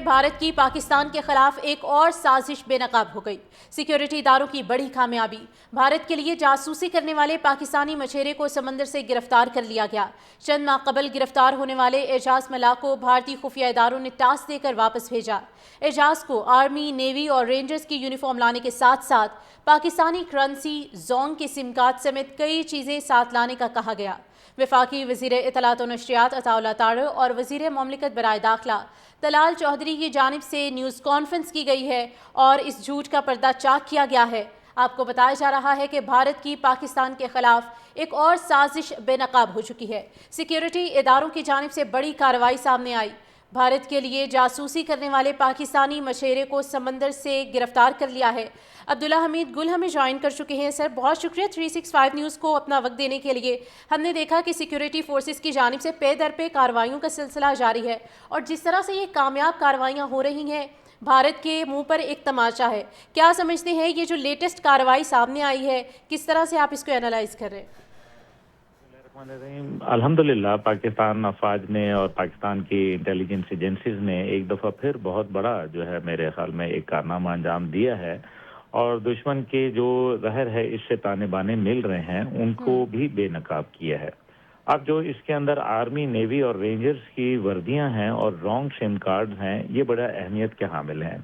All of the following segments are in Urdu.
بھارت کی پاکستان کے خلاف ایک اور سازش بے نقاب ہو گئی۔ سیکیورٹی اداروں کی بڑی کامیابی، بھارت کے لیے جاسوسی کرنے والے پاکستانی مچھیرے کو سمندر سے گرفتار کر لیا گیا۔ چند ماہ قبل گرفتار ہونے والے اعجاز ملاح کو بھارتی خفیہ اداروں نے ٹاسک دے کر واپس بھیجا۔ اعجاز کو آرمی، نیوی اور رینجرز کی یونیفارم لانے کے ساتھ ساتھ پاکستانی کرنسی، زونگ کے سم کارڈ سمیت کئی چیزیں ساتھ لانے کا کہا گیا۔ وفاقی وزیر اطلاعات و نشریات عطا اللہ طارق اور وزیر مملکت برائے داخلہ طلال چودھری کی جانب سے نیوز کانفرنس کی گئی ہے اور اس جھوٹ کا پردہ چاک کیا گیا ہے۔ آپ کو بتایا جا رہا ہے کہ بھارت کی پاکستان کے خلاف ایک اور سازش بے نقاب ہو چکی ہے۔ سیکیورٹی اداروں کی جانب سے بڑی کارروائی سامنے آئی۔ بھارت کے لیے جاسوسی کرنے والے پاکستانی مچھیرے کو سمندر سے گرفتار کر لیا ہے۔ عبداللہ حمید گل ہمیں جوائن کر چکے ہیں۔ سر، بہت شکریہ 365 نیوز کو اپنا وقت دینے کے لیے۔ ہم نے دیکھا کہ سیکیورٹی فورسز کی جانب سے پے در پے کارروائیوں کا سلسلہ جاری ہے اور جس طرح سے یہ کامیاب کارروائیاں ہو رہی ہیں، بھارت کے منہ پر ایک تماشا ہے۔ کیا سمجھتے ہیں یہ جو لیٹسٹ کارروائی سامنے آئی ہے، کس طرح سے آپ اس کو اینالائز کر رہے ہیں؟ الحمدللہ پاکستان افواج نے اور پاکستان کی انٹیلیجنس ایجنسیز نے ایک دفعہ پھر بہت بڑا جو ہے میرے خیال میں ایک کارنامہ انجام دیا ہے اور دشمن کے جو زہر ہے اس سے تانے بانے مل رہے ہیں ان کو بھی بے نقاب کیا ہے۔ اب جو اس کے اندر آرمی، نیوی اور رینجرز کی وردیاں ہیں اور رانگ سم کارڈ ہیں، یہ بڑا اہمیت کے حامل ہیں،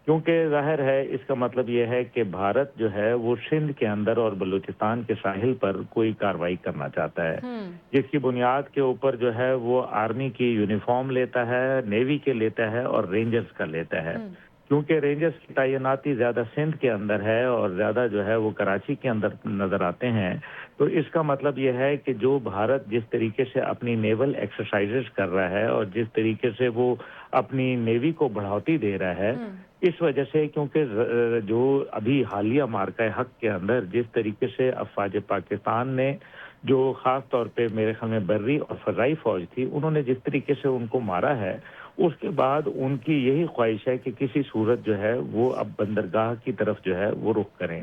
کیونکہ ظاہر ہے اس کا مطلب یہ ہے کہ بھارت جو ہے وہ سندھ کے اندر اور بلوچستان کے ساحل پر کوئی کارروائی کرنا چاہتا ہے، جس کی بنیاد کے اوپر جو ہے وہ آرمی کی یونیفارم لیتا ہے، نیوی کے لیتا ہے اور رینجرز کا لیتا ہے۔ کیونکہ رینجرز کی تعیناتی زیادہ سندھ کے اندر ہے اور زیادہ جو ہے وہ کراچی کے اندر نظر آتے ہیں، تو اس کا مطلب یہ ہے کہ جو بھارت جس طریقے سے اپنی نیول ایکسرسائزز کر رہا ہے اور جس طریقے سے وہ اپنی نیوی کو بڑھوتی دے رہا ہے، اس وجہ سے کیونکہ جو ابھی حالیہ معرکہ حق کے اندر جس طریقے سے افواج پاکستان نے جو خاص طور پہ میرے خیال میں بری اور فضائی فوج تھی، انہوں نے جس طریقے سے ان کو مارا ہے، اس کے بعد ان کی یہی خواہش ہے کہ کسی صورت جو ہے وہ اب بندرگاہ کی طرف جو ہے وہ رخ کریں۔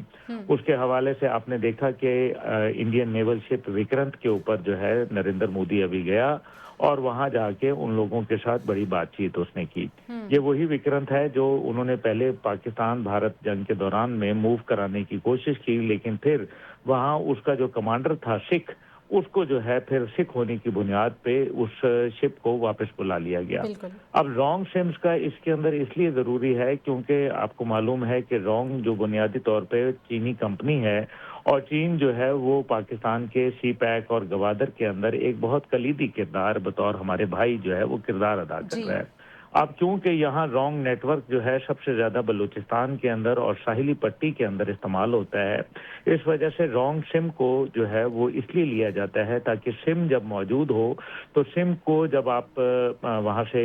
اس کے حوالے سے آپ نے دیکھا کہ انڈین نیول شپ وکرانت کے اوپر جو ہے نریندر مودی ابھی گیا اور وہاں جا کے ان لوگوں کے ساتھ بڑی بات چیت اس نے کی۔ یہ وہی وکرانت ہے جو انہوں نے پہلے پاکستان بھارت جنگ کے دوران میں موو کرانے کی کوشش کی، لیکن پھر وہاں اس کا جو کمانڈر تھا سکھ، اس کو جو ہے پھر سکھ ہونے کی بنیاد پہ اس شپ کو واپس بلا لیا گیا۔ اب رانگ سمز کا اس کے اندر اس لیے ضروری ہے کیونکہ آپ کو معلوم ہے کہ رانگ جو بنیادی طور پہ چینی کمپنی ہے اور چین جو ہے وہ پاکستان کے سی پیک اور گوادر کے اندر ایک بہت کلیدی کردار بطور ہمارے بھائی جو ہے وہ کردار ادا کر رہا ہے۔ اب چونکہ یہاں رانگ نیٹ ورک جو ہے سب سے زیادہ بلوچستان کے اندر اور ساحلی پٹی کے اندر استعمال ہوتا ہے، اس وجہ سے رانگ سم کو جو ہے وہ اس لیے لیا جاتا ہے تاکہ سم جب موجود ہو تو سم کو جب آپ وہاں سے